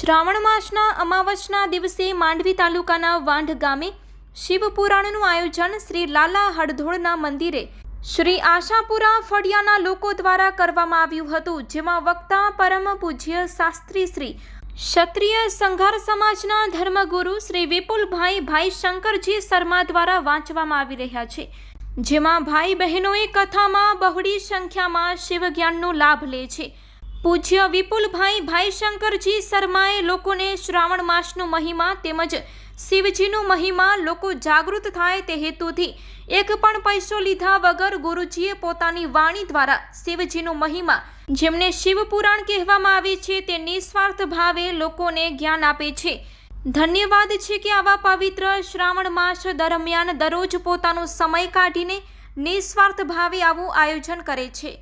શ્રાવણ માસના અમાવસના દિવસે માંડવી તાલુકાના વાંઢ ગામે શિવપુરાણનું આયોજન શ્રી લાલા હળધોળના મંદિરે શ્રી આશાપુરા ફળિયાના લોકો દ્વારા કરવામાં આવ્યું હતું, જેમાં વક્તા પરમ પૂજ્ય શાસ્ત્રી શ્રી ક્ષત્રિય સંઘાર સમાજના ધર્મગુરુ શ્રી વિપુલભાઈ ભાઈ શંકરજી શર્મા દ્વારા વાંચવામાં આવી રહ્યા છે, જેમાં ભાઈ બહેનોએ કથામાં બહોળી સંખ્યામાં શિવજ્ઞાનનો લાભ લે છે। પૂજ્ય વિપુલભાઈ ભાઈ શંકરજી શર્માએ લોકોને શ્રાવણ માસનો મહિમા તેમજ શિવજીનો મહિમા લોકો જાગૃત થાય તે હેતુથી એક પણ પૈસો લીધા વગર ગુરુજીએ પોતાની વાણી દ્વારા શિવજીનો મહિમા, જેમને શિવપુરાણ કહેવામાં આવે છે, તે નિસ્વાર્થ ભાવે લોકોને જ્ઞાન આપે છે। ધન્યવાદ છે કે આવા પવિત્ર શ્રાવણ માસ દરમિયાન દરરોજ પોતાનો સમય કાઢીને નિસ્વાર્થ ભાવે આવું આયોજન કરે છે।